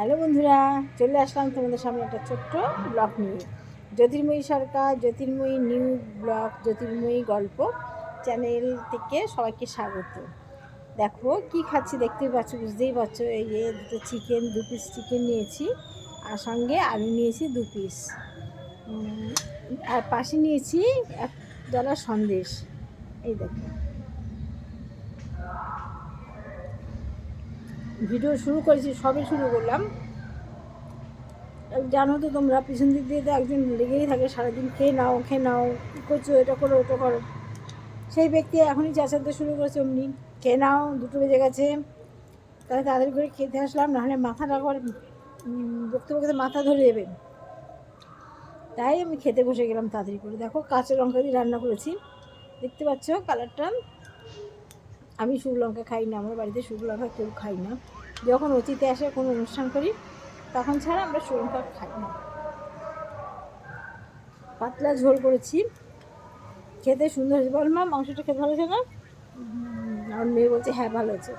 Hello বন্ধুরা, চলে আসলাম তোমাদের সামনে একটা ছোট্ট ব্লগ নিয়ে। জ্যোতির্ময়ী সরকার, জ্যোতির্ময়ী নিউ ব্লগ, জ্যোতির্ময়ী গল্প চ্যানেল থেকে সবাইকে স্বাগত। দেখো কি খাচ্ছি, দেখতেই পাচ্ছ, বুঝতেই পারছো। এই যে দুটো চিকেন, 2 পিস চিকেন নিয়েছি, আর সঙ্গে আলু নিয়েছি 2 পিস, আর পাশে নিয়েছি 1 ডলার সন্দেশ। এই দেখো, ভিডিও শুরু করেছি, সবে শুরু করলাম। জানো তো তোমরা, পিছন দিক দিয়ে তো একজন লেগেই থাকে সারাদিন, খেয়ে নাও খেয়ে নাও, কী করছো, এটা করো ওটা করো। সেই ব্যক্তি এখনই চেঁচাতে শুরু করেছে, অমনি খেয়ে নাও, 2টো বেজে গেছে। তাহলে তাড়াতাড়ি করে খেতে আসলাম, নাহলে মাথাটা আবার বকতে বকতে মাথা ধরে যাবে। তাই আমি খেতে বসে গেলাম তাড়াতাড়ি করে। দেখো কাঁচা লঙ্কা দিয়ে রান্না করেছি, দেখতে পাচ্ছ কালারটা। আমি শুকনো লঙ্কা খাই না, আমার বাড়িতে শুকনো লঙ্কা কেউ খাই না। যখন অতিথি আসে, কোনো অনুষ্ঠান করি, তখন ছাড়া আমরা শুকনো লঙ্কা খাই না। পাতলা ঝোল করেছি, খেতে সুন্দর হয়েছে। বল মা, মাংসটা খেতে ভালো হয়েছে না? আমার মেয়ে বলছে হ্যাঁ ভালো হয়েছে।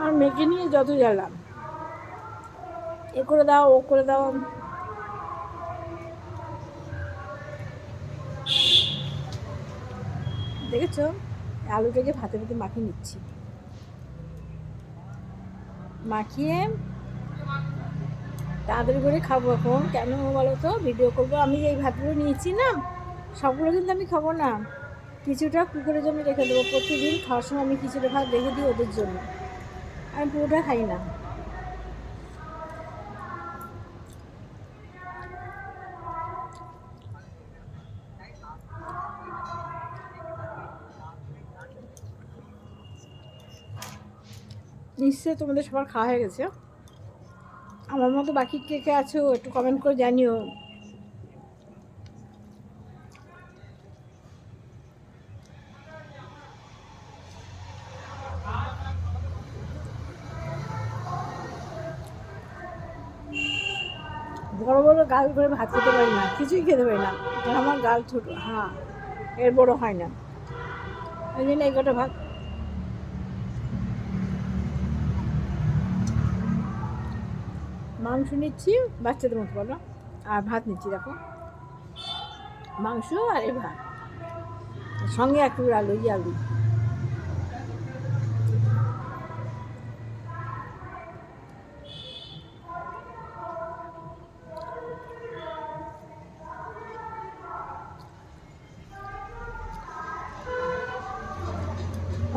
আর মেয়েকে নিয়ে যত জ্বালাম, এ করে দাও ও করে দাও। দেখেছো, আলুটাকে ভাতে ভাতে মাখিয়ে নিচ্ছি, মাখিয়ে তাড়াতাড়ি করে খাবো। এখন কেন বলো তো, ভিডিও করবো। আমি এই ভাতগুলো নিয়েছি না, সবগুলো কিন্তু আমি খাবো না, কিছুটা কুকুরের জন্য রেখে দেবো। প্রতিদিন খাওয়ার সময় আমি কিছুটা ভাত রেখে দিই ওদের জন্য, আমি পুরোটা খাই না। নিশ্চয়ই তোমাদের সবার খাওয়া হয়ে গেছে। আমার মতো বাকি কে কে আছো একটু কমেন্ট করে জানিও। বড় বড় গাল করে ভাত খেতে পারি না, কিছুই খেতে পারি না, কারণ আমার গাল ছোটো। হ্যাঁ, এর বড় হয় না, ওই জন্য এই কটা ভাত। মাংস নিচ্ছি বাচ্চাদের মতো, বলো, আর ভাত নিচ্ছি। দেখো, মাংস আর এই ভাত, সঙ্গে একটু আলু, আলু।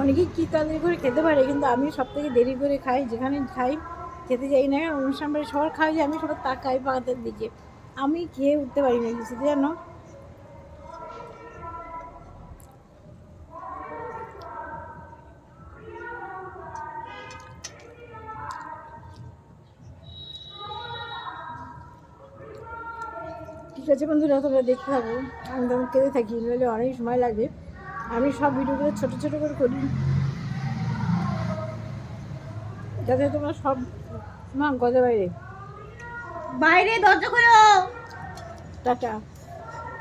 অনেকেই কী তাড়াতাড়ি করে খেতে পারে, কিন্তু আমি সব থেকে দেরি করে খাই। যেখানে খাই, খেতে যাই না, অনুষ্ঠান বাড়ি সবার খাই, যে আমি সবার তাকাই পাতের দিকে, আমি খেয়ে উঠতে পারি না কিছু, জানো। ঠিক আছে বন্ধুরা, তোমরা দেখতে থাকো, আমি তখন খেতে থাকি, নাহলে অনেক সময় লাগবে। আমি সব ভিডিওগুলো ছোটো ছোটো করে করি, যাতে তোমরা সব না গজা বাইরে বাইরে দরজা খোলো। টাটা।